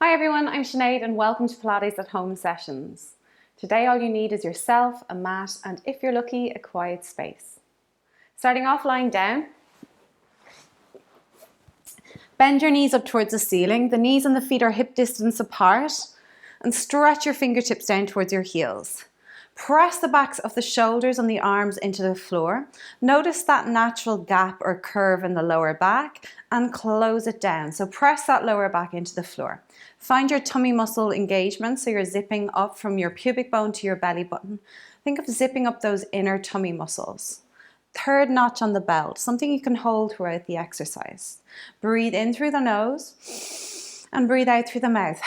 Hi everyone, I'm Sinead and welcome to Pilates at Home sessions. Today all you need is yourself, a mat, and if you're lucky, a quiet space. Starting off lying down. Bend your knees up towards the ceiling. The knees and the feet are hip distance apart and stretch your fingertips down towards your heels. Press the backs of the shoulders and the arms into the floor. Notice that natural gap or curve in the lower back and close it down. So press that lower back into the floor. Find your tummy muscle engagement, so you're zipping up from your pubic bone to your belly button. Think of zipping up those inner tummy muscles. Third notch on the belt, something you can hold throughout the exercise. Breathe in through the nose and breathe out through the mouth.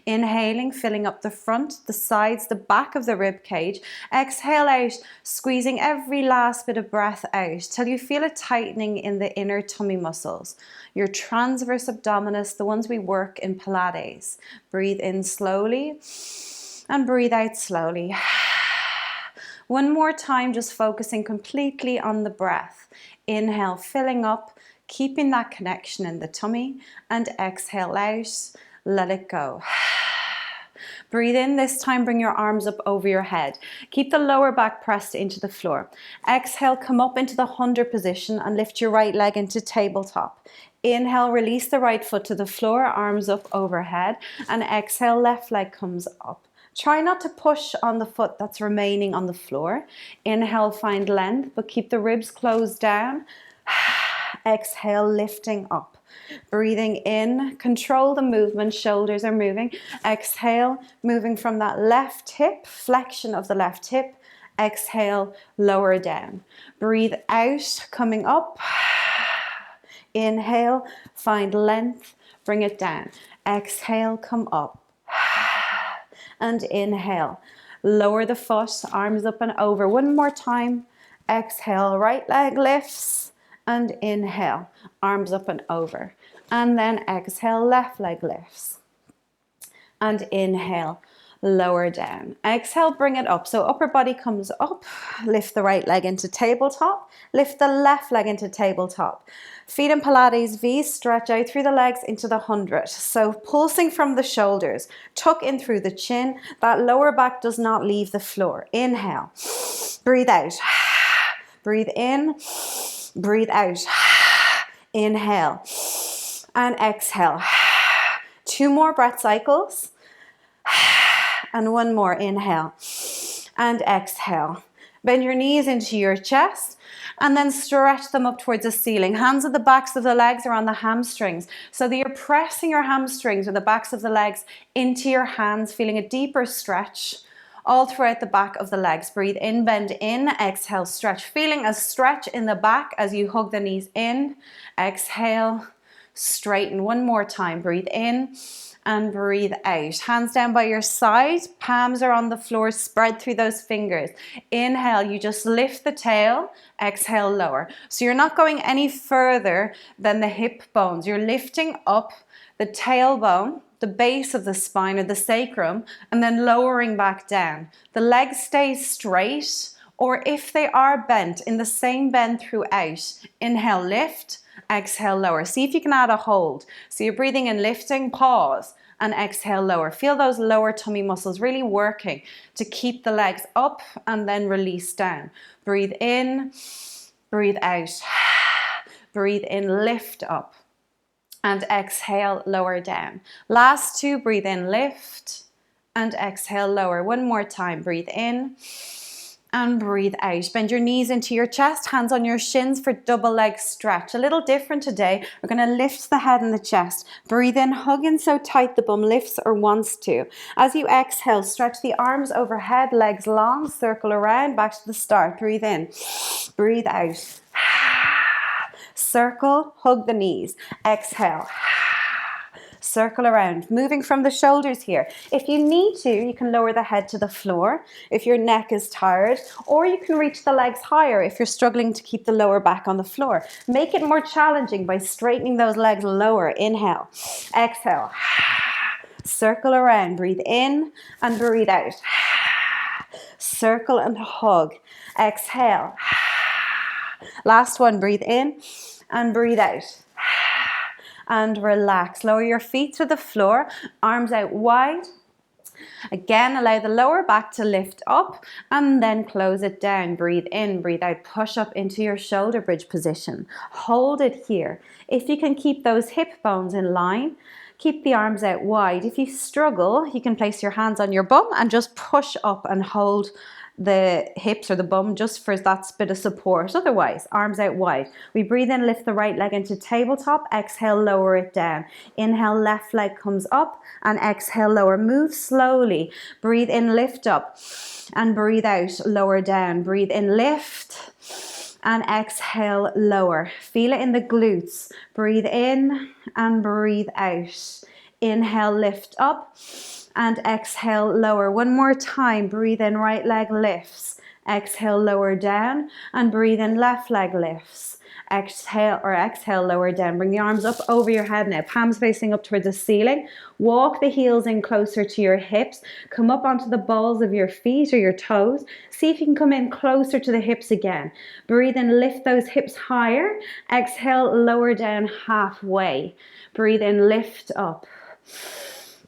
Inhaling, filling up the front, the sides, the back of the rib cage. Exhale out, squeezing every last bit of breath out till you feel a tightening in the inner tummy muscles. Your transverse abdominis, the ones we work in Pilates. Breathe in slowly and breathe out slowly. One more time, just focusing completely on the breath. Inhale, filling up, keeping that connection in the tummy, and exhale out, let it go. Breathe in, this time bring your arms up over your head. Keep the lower back pressed into the floor. Exhale, come up into the 100 position and lift your right leg into tabletop. Inhale, release the right foot to the floor, arms up overhead, and exhale, left leg comes up. Try not to push on the foot that's remaining on the floor. Inhale, find length, but keep the ribs closed down. Exhale, lifting up. Breathing in, control the movement, shoulders are moving. Exhale, moving from that left hip, flexion of the left hip. Exhale, lower down. Breathe out, coming up. Inhale, find length, bring it down. Exhale, come up. And inhale, lower the foot, arms up and over. One more time. Exhale, right leg lifts. And inhale, arms up and over. And then exhale, left leg lifts. And inhale, lower down. Exhale, bring it up. So upper body comes up. Lift the right leg into tabletop. Lift the left leg into tabletop. Feet in Pilates V, stretch out through the legs into the 100. So pulsing from the shoulders, tuck in through the chin. That lower back does not leave the floor. Inhale, breathe out. Breathe in. Breathe out. Inhale and exhale. 2 more breath cycles. And 1 more. Inhale and exhale. Bend your knees into your chest and then stretch them up towards the ceiling. Hands at the backs of the legs or on the hamstrings, so that you're pressing your hamstrings or the backs of the legs into your hands, feeling a deeper stretch all throughout the back of the legs. Breathe in, bend in, exhale, stretch. Feeling a stretch in the back as you hug the knees in. Exhale, straighten. 1 more time. Breathe in and breathe out. Hands down by your side, palms are on the floor, spread through those fingers. Inhale, you just lift the tail, exhale, lower. So you're not going any further than the hip bones. You're lifting up the tailbone, the base of the spine or the sacrum, and then lowering back down. The legs stay straight, or if they are bent, in the same bend throughout. Inhale, lift, exhale, lower. See if you can add a hold. So you're breathing in, lifting, pause, and exhale, lower. Feel those lower tummy muscles really working to keep the legs up and then release down. Breathe in, breathe out. Breathe in, lift up. And exhale, lower down. Last 2, breathe in, lift, and exhale, lower. 1 more time, breathe in and breathe out. Bend your knees into your chest, hands on your shins for double leg stretch. A little different today. We're gonna lift the head and the chest. Breathe in, hug in so tight the bum lifts or wants to. As you exhale, stretch the arms overhead, legs long, circle around, back to the start. Breathe in, breathe out. Circle, hug the knees. Exhale. Circle around, moving from the shoulders here. If you need to, you can lower the head to the floor if your neck is tired, or you can reach the legs higher if you're struggling to keep the lower back on the floor. Make it more challenging by straightening those legs lower. Inhale, exhale. Circle around, breathe in and breathe out. Circle and hug. Exhale. Last one, breathe in and breathe out. and relax. Lower your feet to the floor, arms out wide. Again, allow the lower back to lift up and then close it down. Breathe in, breathe out, push up into your shoulder bridge position. Hold it here. If you can keep those hip bones in line, keep the arms out wide. If you struggle, you can place your hands on your bum and just push up and hold the hips or the bum just for that bit of support. Otherwise, arms out wide. We breathe in, lift the right leg into tabletop. Exhale, lower it down. Inhale, left leg comes up and exhale, lower. Move slowly. Breathe in, lift up and breathe out, lower down. Breathe in, lift and exhale, lower. Feel it in the glutes. Breathe in and breathe out. Inhale, lift up and exhale, lower. One more time. Breathe in, right leg lifts. Exhale, lower down and breathe in, left leg lifts. Exhale, lower down. Bring the arms up over your head now. Palms facing up towards the ceiling. Walk the heels in closer to your hips. Come up onto the balls of your feet or your toes. See if you can come in closer to the hips again. Breathe in, lift those hips higher. Exhale, lower down halfway. Breathe in, lift up.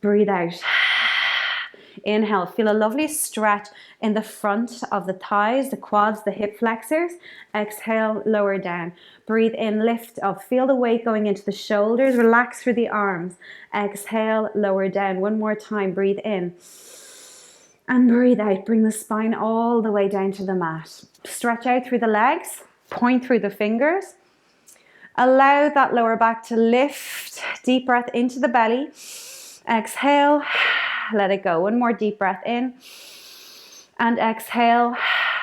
Breathe out. Inhale, feel a lovely stretch in the front of the thighs, the quads, the hip flexors. Exhale, lower down. Breathe in, lift up. Feel the weight going into the shoulders. Relax through the arms. Exhale, lower down. One more time. Breathe in and breathe out. Bring the spine all the way down to the mat. Stretch out through the legs. Point through the fingers. Allow that lower back to lift. Deep breath into the belly. Exhale, let it go. One more deep breath in and exhale,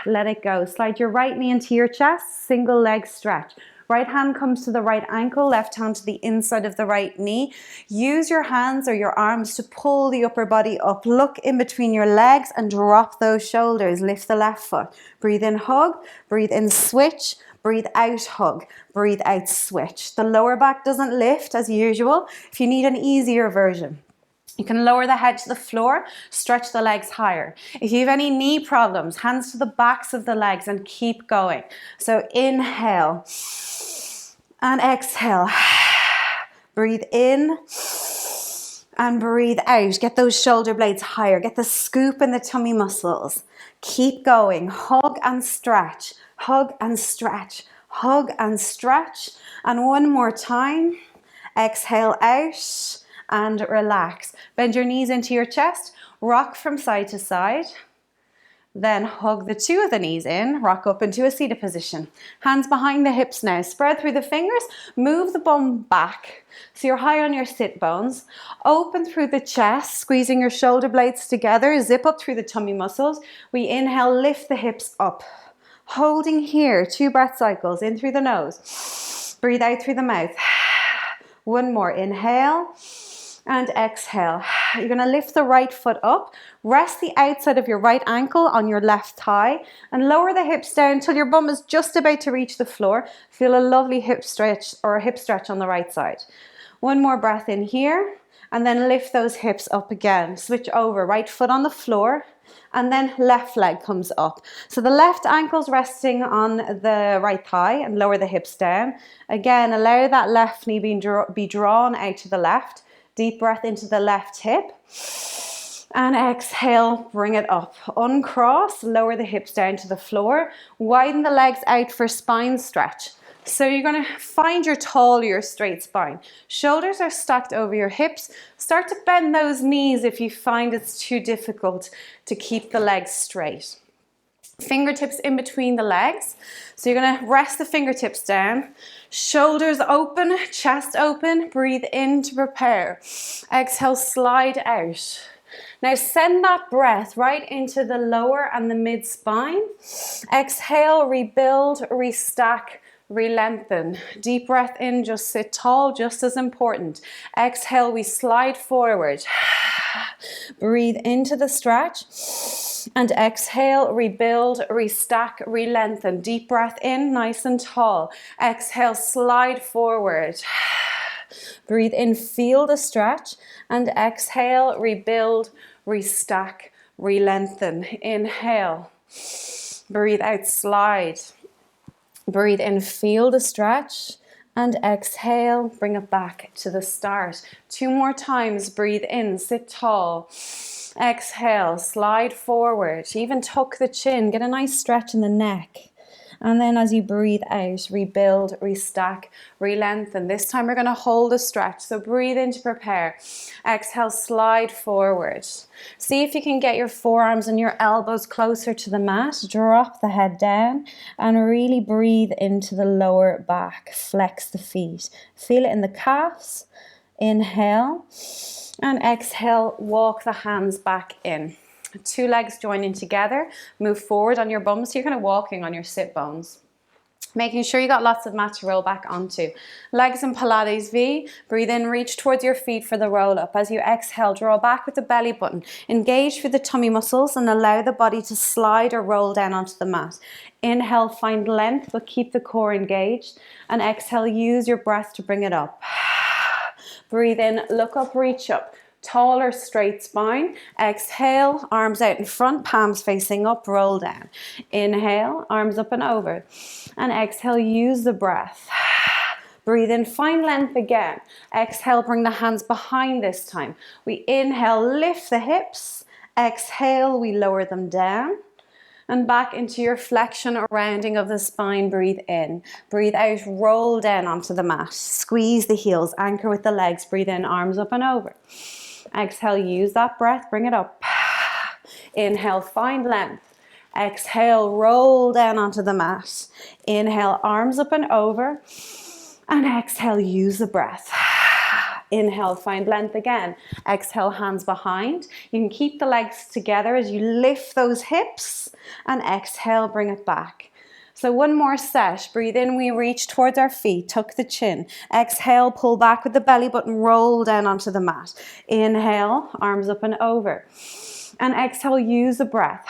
let it go. Slide your right knee into your chest, single leg stretch. Right hand comes to the right ankle, left hand to the inside of the right knee. Use your hands or your arms to pull the upper body up. Look in between your legs and drop those shoulders. Lift the left foot. Breathe in, hug. Breathe in, switch. Breathe out, hug. Breathe out, switch. The lower back doesn't lift as usual. If you need an easier version, you can lower the head to the floor, stretch the legs higher. If you have any knee problems, hands to the backs of the legs and keep going. So inhale and exhale. Breathe in and breathe out. Get those shoulder blades higher. Get the scoop in the tummy muscles. Keep going. Hug and stretch. Hug and stretch. Hug and stretch. And one more time. Exhale out. And relax. Bend your knees into your chest, rock from side to side. Then hug the two of the knees in, rock up into a seated position. Hands behind the hips now. Spread through the fingers, move the bum back. So you're high on your sit bones. Open through the chest, squeezing your shoulder blades together. Zip up through the tummy muscles. We inhale, lift the hips up. Holding here, 2 breath cycles. In through the nose. Breathe out through the mouth. One more. Inhale. And exhale. You're going to lift the right foot up. Rest the outside of your right ankle on your left thigh and lower the hips down until your bum is just about to reach the floor. Feel a lovely hip stretch or a hip stretch on the right side. One more breath in here and then lift those hips up again. Switch over, right foot on the floor and then left leg comes up. So the left ankle's resting on the right thigh and lower the hips down. Again, allow that left knee be drawn out to the left. Deep breath into the left hip and exhale, bring it up. Uncross, lower the hips down to the floor. Widen the legs out for spine stretch. So you're going to find your tall, your straight spine. Shoulders are stacked over your hips. Start to bend those knees if you find it's too difficult to keep the legs straight. Fingertips in between the legs. So you're going to rest the fingertips down. Shoulders open, chest open. Breathe in to prepare. Exhale, slide out. Now send that breath right into the lower and the mid spine. Exhale, rebuild, restack, relengthen. Deep breath in, just sit tall, just as important. Exhale, we slide forward. Breathe into the stretch. And exhale, rebuild, restack, relengthen. Deep breath in, nice and tall. Exhale, slide forward. Breathe in, feel the stretch. And exhale, rebuild, restack, relengthen. Inhale. Breathe out, slide. Breathe in, feel the stretch. And exhale, bring it back to the start. 2 more times, breathe in, sit tall. Exhale, slide forward, even tuck the chin, get a nice stretch in the neck. And then as you breathe out, rebuild, restack, re-lengthen. This time we're going to hold a stretch. So breathe in to prepare. Exhale, slide forward. See if you can get your forearms and your elbows closer to the mat. Drop the head down and really breathe into the lower back. Flex the feet. Feel it in the calves. Inhale. And exhale, walk the hands back in. 2 legs joining together, move forward on your bums. So you're kind of walking on your sit bones. Making sure you got lots of mat to roll back onto. Legs in Pilates V. Breathe in, reach towards your feet for the roll up. As you exhale, draw back with the belly button. Engage through the tummy muscles and allow the body to slide or roll down onto the mat. Inhale, find length, but keep the core engaged. And exhale, use your breath to bring it up. Breathe in, look up, reach up. Taller, straight spine. Exhale, arms out in front, palms facing up, roll down. Inhale, arms up and over. And exhale, use the breath. Breathe in, find length again. Exhale, bring the hands behind this time. We inhale, lift the hips. Exhale, we lower them down. And back into your flexion or rounding of the spine. Breathe in. Breathe out, roll down onto the mat. Squeeze the heels, anchor with the legs. Breathe in, arms up and over. Exhale, use that breath, bring it up. Inhale, find length. Exhale, roll down onto the mat. Inhale, arms up and over. And exhale, use the breath. Inhale, find length again. Exhale, hands behind. You can keep the legs together as you lift those hips. And exhale, bring it back. So 1 more set. Breathe in, we reach towards our feet, tuck the chin. Exhale, pull back with the belly button, roll down onto the mat. Inhale, arms up and over. And exhale, use the breath.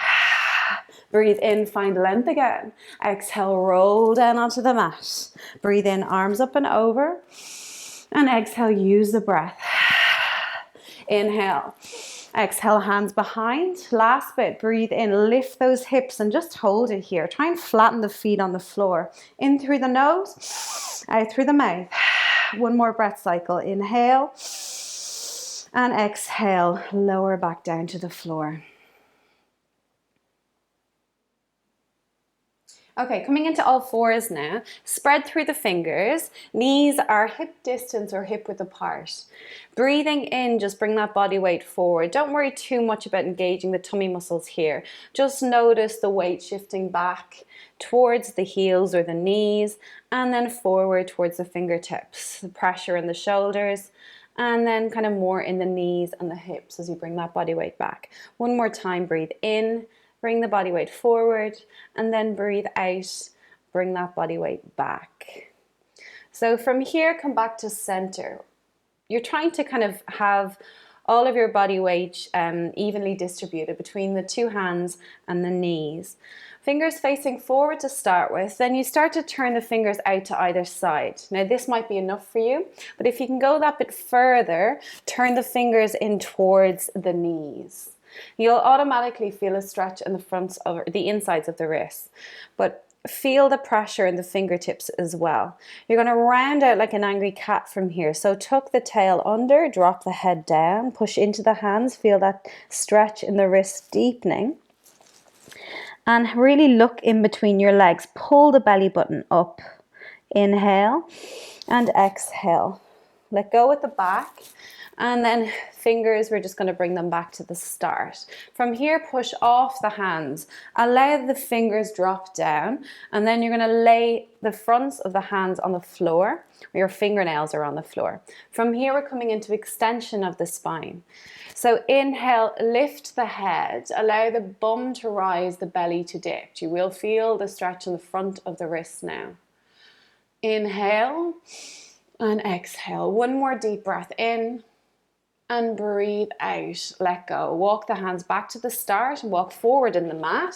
Breathe in, find length again. Exhale, roll down onto the mat. Breathe in, arms up and over. And exhale, use the breath. Inhale. Exhale, hands behind. Last bit, breathe in, lift those hips and just hold it here. Try and flatten the feet on the floor. In through the nose, out through the mouth. 1 more breath cycle. Inhale and exhale, lower back down to the floor. Okay, coming into all fours now. Spread through the fingers. Knees are hip distance or hip width apart. Breathing in, just bring that body weight forward. Don't worry too much about engaging the tummy muscles here. Just notice the weight shifting back towards the heels or the knees and then forward towards the fingertips. The pressure in the shoulders and then kind of more in the knees and the hips as you bring that body weight back. 1 more time, breathe in. Bring the body weight forward and then breathe out, bring that body weight back. So from here, come back to center. You're trying to kind of have all of your body weight evenly distributed between the 2 hands and the knees. Fingers facing forward to start with, then you start to turn the fingers out to either side. Now this might be enough for you, but if you can go that bit further, turn the fingers in towards the knees. You'll automatically feel a stretch in the fronts of the insides of the wrists, but feel the pressure in the fingertips as well. You're going to round out like an angry cat from here. So tuck the tail under, drop the head down, push into the hands, feel that stretch in the wrist deepening. And really look in between your legs. Pull the belly button up. Inhale and exhale. Let go at the back. And then fingers, we're just going to bring them back to the start. From here, push off the hands. Allow the fingers drop down. And then you're going to lay the fronts of the hands on the floor, where your fingernails are on the floor. From here, we're coming into extension of the spine. So inhale, lift the head. Allow the bum to rise, the belly to dip. You will feel the stretch in the front of the wrists now. Inhale and exhale. 1 more deep breath in. And breathe out, let go. Walk the hands back to the start and walk forward in the mat.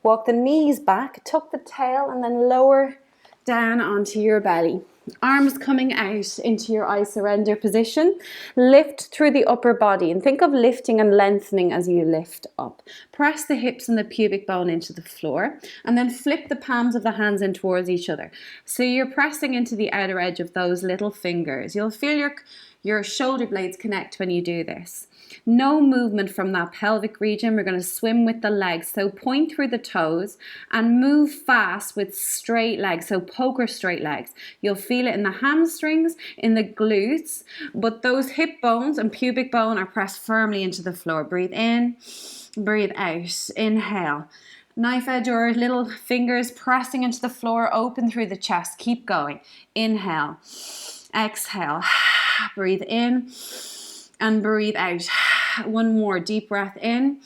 Walk the knees back, tuck the tail and then lower down onto your belly. Arms coming out into your I surrender position. Lift through the upper body and think of lifting and lengthening as you lift up. Press the hips and the pubic bone into the floor and then flip the palms of the hands in towards each other. So you're pressing into the outer edge of those little fingers. You'll feel your shoulder blades connect when you do this. No movement from that pelvic region. We're going to swim with the legs. So point through the toes and move fast with straight legs. So poker straight legs. You'll feel it in the hamstrings, in the glutes, but those hip bones and pubic bone are pressed firmly into the floor. Breathe in, breathe out. Inhale. Knife edge or little fingers pressing into the floor, open through the chest. Keep going. Inhale. Exhale. Breathe in and breathe out. One more deep breath in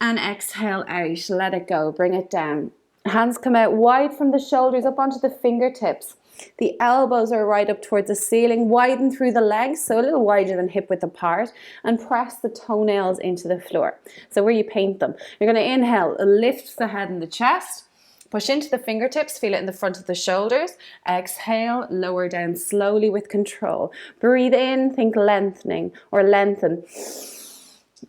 and exhale out. Let it go. Bring it down. Hands come out wide from the shoulders up onto the fingertips. The elbows are right up towards the ceiling. Widen through the legs, so a little wider than hip width apart, and press the toenails into the floor. So where you paint them. You're going to inhale, lift the head and the chest. Push into the fingertips, feel it in the front of the shoulders. Exhale, lower down slowly with control. Breathe in, think lengthening or lengthen.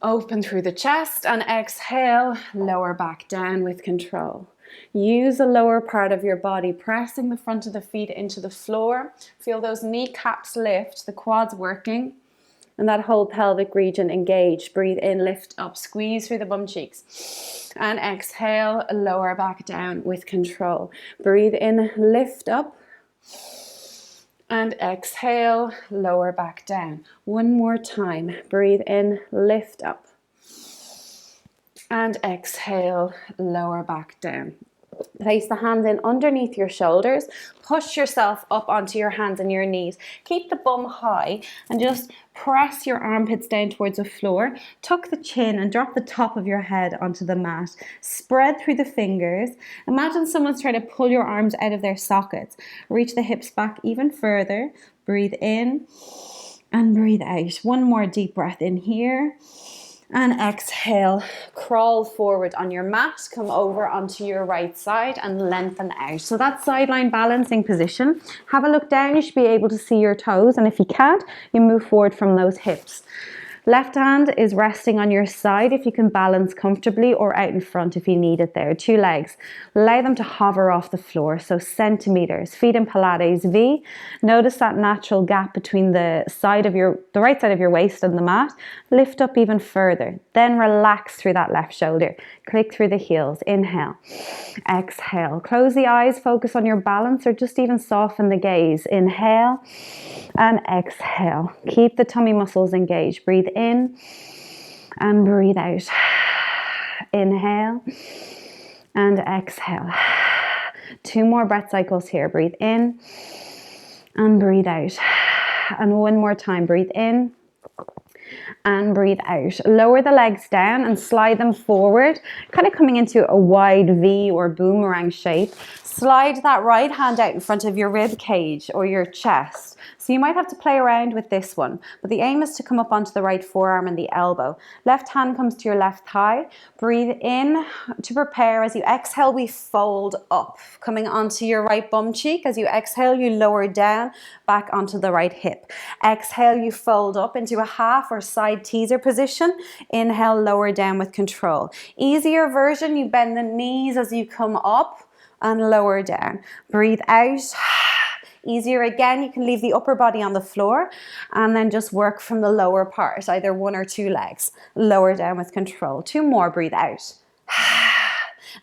Open through the chest and exhale, lower back down with control. Use the lower part of your body, pressing the front of the feet into the floor. Feel those kneecaps lift, the quads working. And that whole pelvic region engaged. Breathe in, lift up, squeeze through the bum cheeks. And exhale, lower back down with control. Breathe in, lift up. And exhale, lower back down. One more time. Breathe in, lift up. And exhale, lower back down. Place the hands in underneath your shoulders. Push yourself up onto your hands and your knees. Keep the bum high and just press your armpits down towards the floor. Tuck the chin and drop the top of your head onto the mat. Spread through the fingers. Imagine someone's trying to pull your arms out of their sockets. Reach the hips back even further. Breathe in and breathe out. One more deep breath in here. And exhale, crawl forward on your mat, come over onto your right side and lengthen out. So that sideline balancing position, have a look down, you should be able to see your toes, and if you can't, you move forward from those hips. Left hand is resting on your side if you can balance comfortably, or out in front if you need it there. Two legs. Allow them to hover off the floor, so centimeters. Feet in Pilates V. Notice that natural gap between the right side of your waist and the mat. Lift up even further. Then relax through that left shoulder. Click through the heels. Inhale. Exhale. Close the eyes, focus on your balance, or just even soften the gaze. Inhale and exhale. Keep the tummy muscles engaged. Breathe in and breathe out. Inhale and exhale. Two more breath cycles here. Breathe in and breathe out. And one more time. Breathe in and breathe out. Lower the legs down and slide them forward, kind of coming into a wide V or boomerang shape. Slide that right hand out in front of your rib cage or your chest. So you might have to play around with this one, but the aim is to come up onto the right forearm and the elbow. Left hand comes to your left thigh. Breathe in to prepare. As you exhale, we fold up, coming onto your right bum cheek. As you exhale, you lower down back onto the right hip. Exhale, you fold up into a half or side teaser position. Inhale, lower down with control. Easier version, you bend the knees as you come up and lower down. Breathe out. Easier again, you can leave the upper body on the floor and then just work from the lower part, either one or two legs. Lower down with control. Two more, breathe out.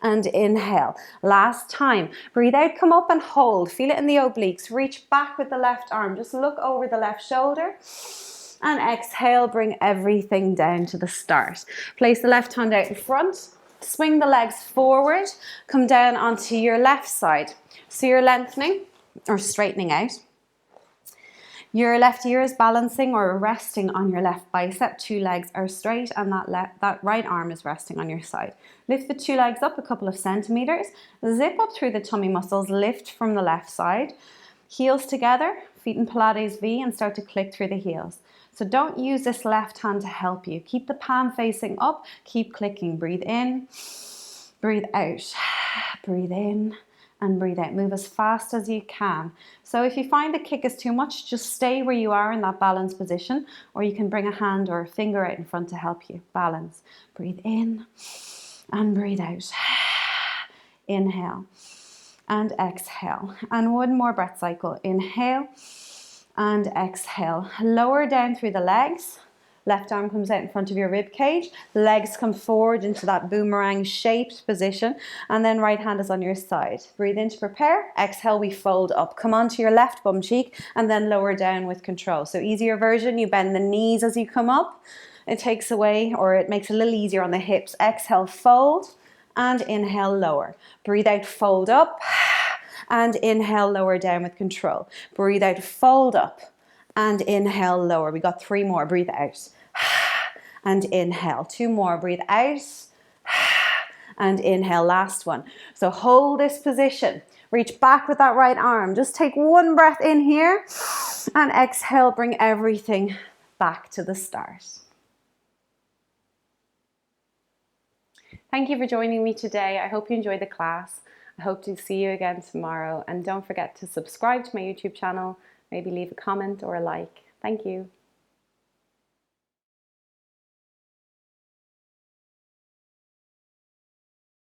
And inhale. Last time. Breathe out, come up and hold. Feel it in the obliques. Reach back with the left arm. Just look over the left shoulder. And exhale, bring everything down to the start. Place the left hand out in front. Swing the legs forward. Come down onto your left side. So you're lengthening or straightening out. Your left ear is balancing or resting on your left bicep. Two legs are straight and that right arm is resting on your side. Lift the two legs up a couple of centimeters. Zip up through the tummy muscles. Lift from the left side. Heels together, feet in Pilates V, and start to click through the heels. So don't use this left hand to help you. Keep the palm facing up. Keep clicking. Breathe in. Breathe out. Breathe in. and breathe out. Move as fast as you can. So if you find the kick is too much, just stay where you are in that balanced position, or you can bring a hand or a finger out in front to help you balance. Breathe in and breathe out. Inhale and exhale. And one more breath cycle. Inhale and exhale. Lower down through the legs. Left arm comes out in front of your rib cage. Legs come forward into that boomerang shaped position. And then right hand is on your side. Breathe in to prepare. Exhale, we fold up. Come onto your left bum cheek and then lower down with control. So easier version, you bend the knees as you come up. It takes away, or it makes it a little easier on the hips. Exhale, fold and inhale, lower. Breathe out, fold up and inhale, lower down with control. Breathe out, fold up and inhale, lower. We got 3 more. Breathe out and inhale. 2 more. Breathe out and inhale. Last one. So hold this position. Reach back with that right arm. Just take 1 breath in here and exhale. Bring everything back to the start. Thank you for joining me today. I hope you enjoyed the class. I hope to see you again tomorrow. And don't forget to subscribe to my YouTube channel. Maybe leave a comment or a like. Thank you.